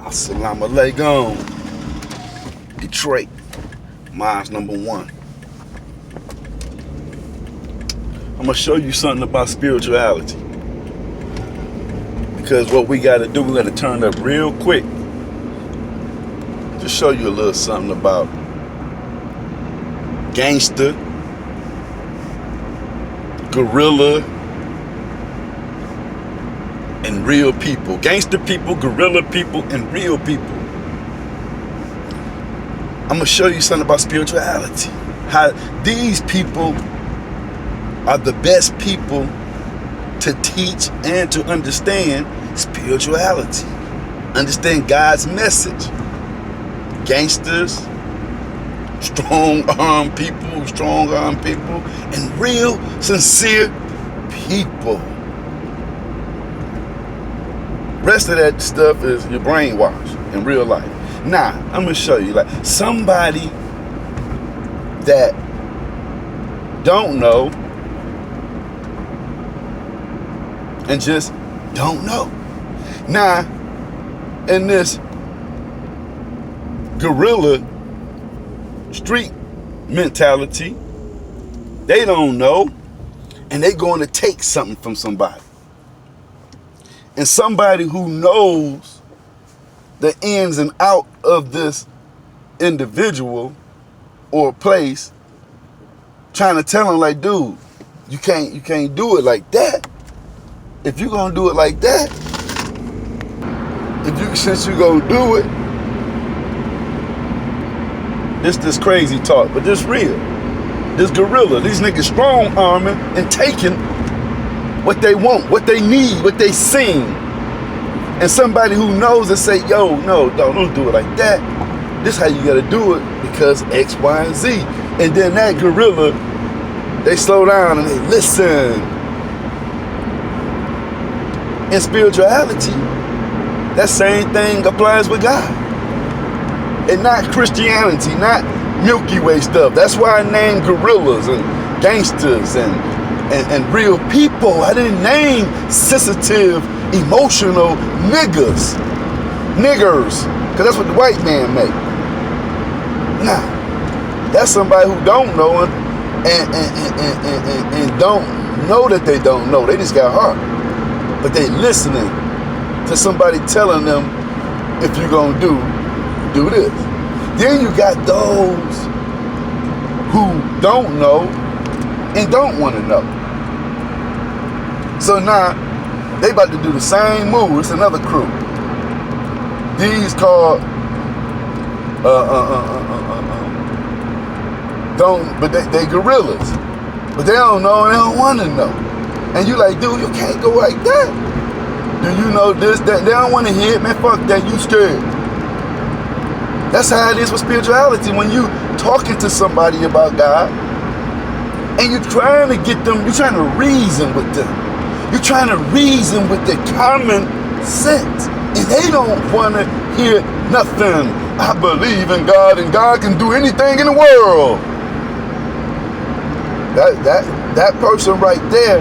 Assalamu alaikum. Detroit. Mine's #1. I'm going to show you something about spirituality. Because what we got to do, we got to turn up real quick to show you a little something about gangster, gorilla, and real people. Gangster people, gorilla people, and real people. I'm going to show you something about spirituality. How these people are the best people to teach and to understand spirituality. Understand God's message. Gangsters, strong-armed people, and real, sincere people. Rest of that stuff is your brainwash in real life. Now, I'm gonna show you, like, somebody that don't know and just don't know. Now, in this guerrilla street mentality, they don't know, and they're going to take something from somebody. And somebody who knows the ins and out of this individual or place, trying to tell them, like, dude, you can't do it like that. If you're gonna do it like that, since you're gonna do it, this crazy talk, but this real. This gorilla, these niggas strong arming and taking what they want, what they need, what they seen. And somebody who knows and say, yo, no, don't do it like that. This how you gotta do it because X, Y, and Z. And then that gorilla, they slow down and they listen. In spirituality, that same thing applies with God. And not Christianity, not Milky Way stuff. That's why I named gorillas and gangsters and real people. I didn't name sensitive, emotional niggers, because that's what the white man make. Nah, that's somebody who don't know and don't know that they don't know. They just got heart. But they listening to somebody telling them, if you're gonna do this. Then you got those who don't know and don't want to know. So now they about to do the same move. It's another crew. These called they gorillas, but they don't know and they don't want to know. And you like, dude, you can't go like that. Do you know this, that? They don't want to hear it, man. Fuck that, you scared. That's how it is with spirituality. When you talking to somebody about God and you're trying to get them, you're trying to reason with them. You're trying to reason with their common sense. And they don't want to hear nothing. I believe in God and God can do anything in the world. That person right there,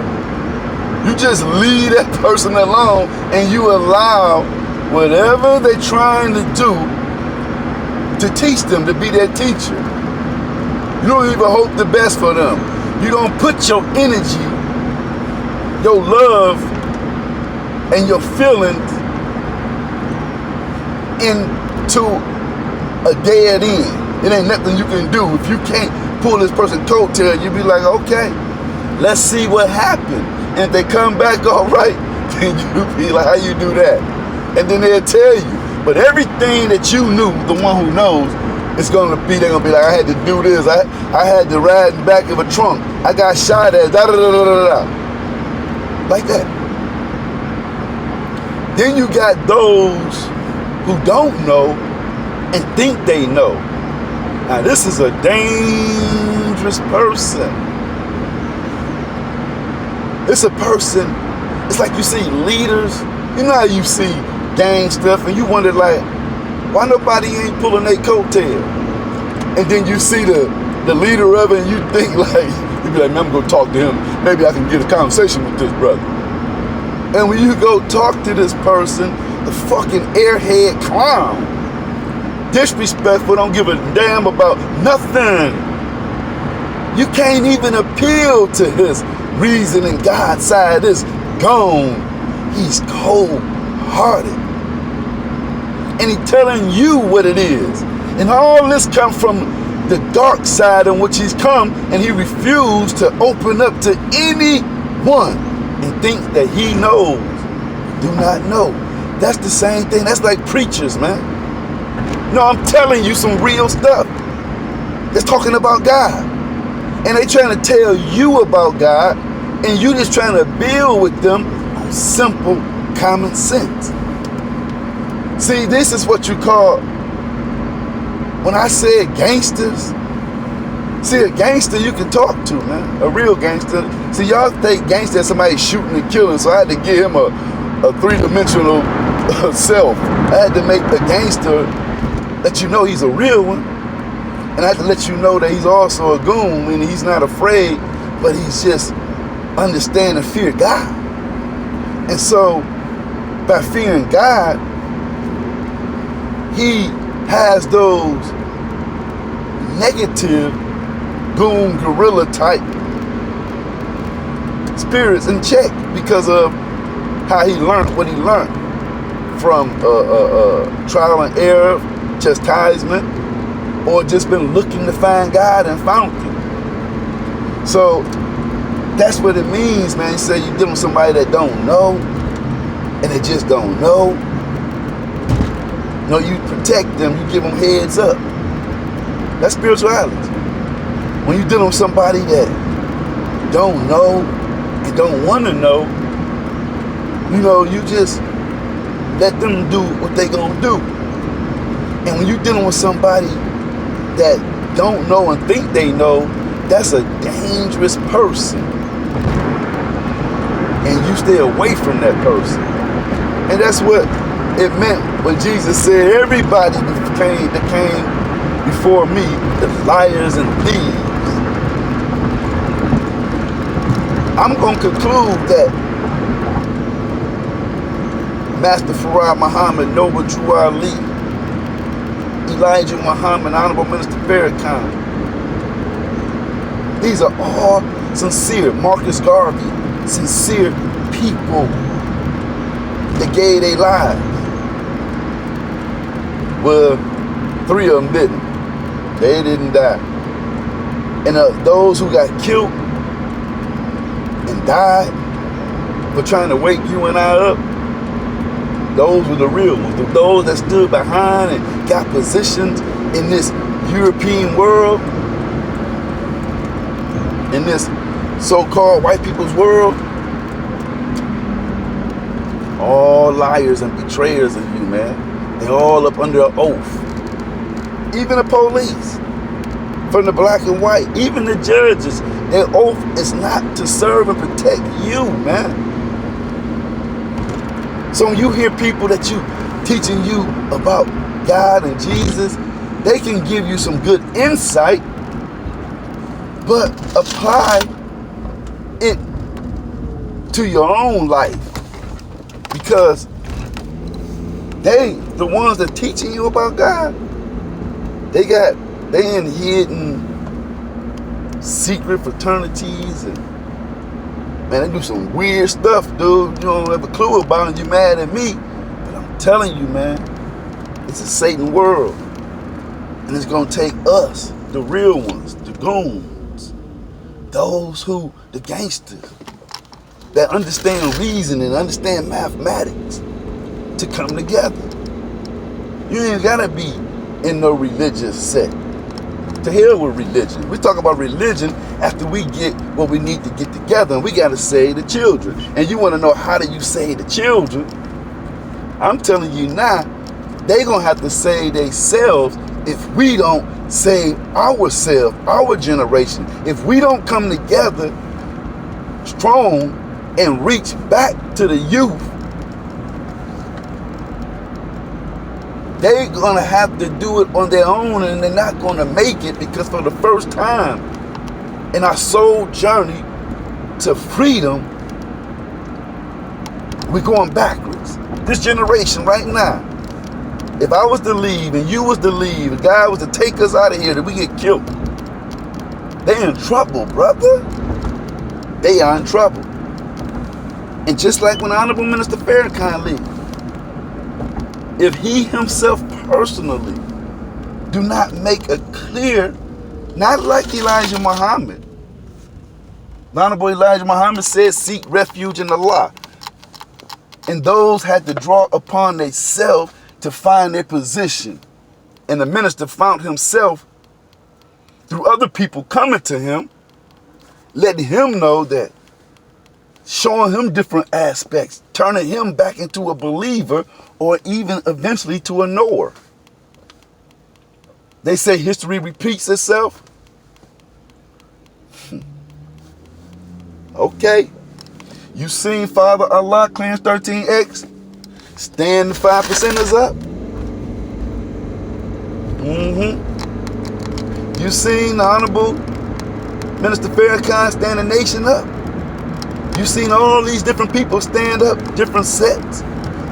you just leave that person alone and you allow whatever they're trying to do to teach them, to be their teacher. You don't even hope the best for them. You don't put your energy, your love, and your feelings into a dead end. It ain't nothing you can do. If you can't pull this person's coattail, you be like, okay, let's see what happened. And if they come back all right, then you be like, how you do that? And then they'll tell you. But everything that you knew, the one who knows, they're gonna be like, I had to do this, I had to ride in the back of a trunk, I got shot at, da-da-da-da-da-da. Like that. Then you got those who don't know and think they know. Now this is a dangerous person. It's a person, it's like you see leaders, you know how you see gang stuff and you wonder, like, why nobody ain't pulling their coattail? And then you see the leader of it and you think, like, you be like, man, I'm gonna talk to him. Maybe I can get a conversation with this brother. And when you go talk to this person, the fucking airhead clown. Disrespectful, don't give a damn about nothing. You can't even appeal to his reasoning. God's side is gone. He's cold-hearted. And he's telling you what it is. And all this comes from the dark side in which he's come, and he refused to open up to anyone and think that he knows. Do not know. That's the same thing. That's like preachers, man. No, I'm telling you some real stuff. It's talking about God. And they trying to tell you about God, and you just trying to build with them on simple common sense. See, this is what you call, when I said gangsters, see, a gangster you can talk to, man. A real gangster. See, y'all think gangster is somebody shooting and killing, so I had to give him a three-dimensional self. I had to make the gangster let you know he's a real one. And I have to let you know that he's also a goon, meaning he's not afraid, but he's just understand and fear God. And so, by fearing God, he has those negative goon guerrilla type spirits in check because of how he learned what he learned from trial and error, chastisement, or just been looking to find God and found him. So that's what it means, man. You say you're dealing with somebody that don't know, and they just don't know. No, you protect them, you give them heads up. That's spirituality. When you're dealing with somebody that don't know and don't want to know, you know, you just let them do what they gonna do. And when you're dealing with somebody that don't know and think they know, that's a dangerous person. And you stay away from that person. And that's what it meant when Jesus said, everybody that came before me, the liars and thieves. I'm going to conclude that Master Farad Muhammad, Noble Drew Ali, Elijah Muhammad, Honorable Minister Farrakhan. These are all sincere, Marcus Garvey, sincere people that gave their lives. Well, 3 of them didn't. They didn't die. And those who got killed and died for trying to wake you and I up, those were the real ones. Those that stood behind and got positions in this European world, in this so-called white people's world, all liars and betrayers of you, man. They all up under an oath. Even the police, from the black and white, even the judges, their oath is not to serve and protect you, man. So when you hear people that you teaching you about God and Jesus, they can give you some good insight, but apply it to your own life, because they, the ones that teaching you about God, they in hidden secret fraternities, and man, they do some weird stuff, dude. You don't have a clue about it. You mad at me, but I'm telling you, man, it's a Satan world, and it's gonna take us, the real ones, the goons, those who, the gangsters, that understand reasoning, understand mathematics, to come together. You ain't gotta be in no religious sect. To hell with religion. We talk about religion after we get what we need to get together, and we gotta save the children. And you wanna know how do you save the children? I'm telling you now, they gonna have to save themselves if we don't save ourselves, our generation. If we don't come together strong and reach back to the youth, they're gonna have to do it on their own, and they're not gonna make it, because for the first time in our soul journey to freedom, we're going backwards. this generation right now, if I was to leave and you was to leave, and God was to take us out of here, that we get killed, they in trouble, brother. They are in trouble. And just like when Honorable Minister Farrakhan lived, if he himself personally do not make a clear, not like Elijah Muhammad. Honorable Elijah Muhammad said, seek refuge in Allah. And those had to draw upon themselves to find their position. And the minister found himself through other people coming to him, letting him know that, showing him different aspects, turning him back into a believer or even eventually to a knower. They say history repeats itself. Okay. You seen Father Allah, Clarence 13X, stand the 5%ers up? You seen the Honorable Minister Farrakhan stand the nation up? You seen all these different people stand up, different sets,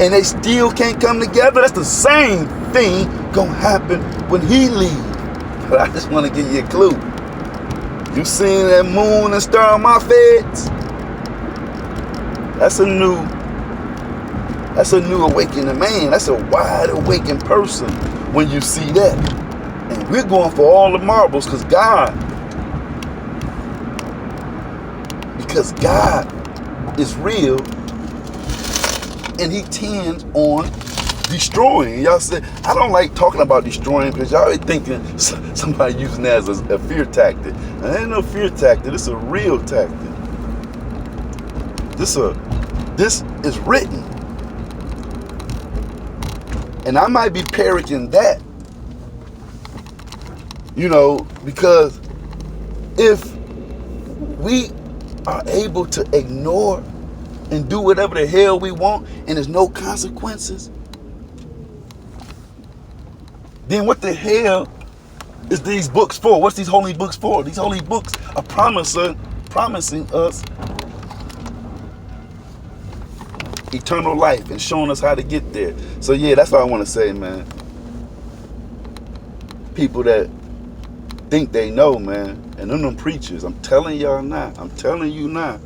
and they still can't come together? That's the same thing gonna happen when he leaves. But I just want to give you a clue. You seen that moon and star on my feds? That's a new awakening man. That's a wide awakened person when you see that. And we're going for all the marbles because God is real and he tends on destroying. Y'all say, I don't like talking about destroying because y'all ain't thinking somebody using that as a fear tactic. And there ain't no fear tactic. It's a real tactic. This is written. And I might be parroting that, because if we are able to ignore and do whatever the hell we want and there's no consequences, then what the hell is these books for? What's these holy books for? These holy books are promising us eternal life and showing us how to get there. So yeah, that's what I want to say, man. People that think they know, man, and them preachers, I'm telling y'all now, I'm telling you now,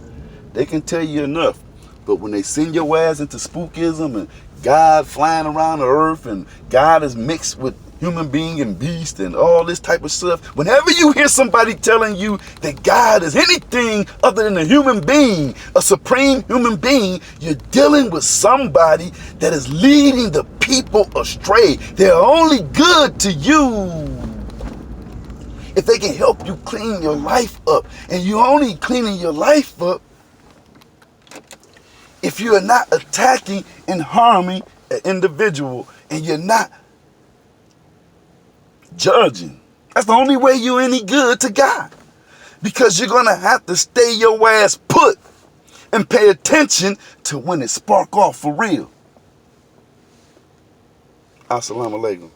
they can tell you enough. But when they send your ass into spookism and God flying around the earth and God is mixed with human being and beast and all this type of stuff, whenever you hear somebody telling you that God is anything other than a human being, a supreme human being, you're dealing with somebody that is leading the people astray. They're only good to you if they can help you clean your life up. And you're only cleaning your life up if you're not attacking and harming an individual and you're not judging. That's the only way you're any good to God. Because you're going to have to stay your ass put and pay attention to when it spark off for real. Assalamu alaikum.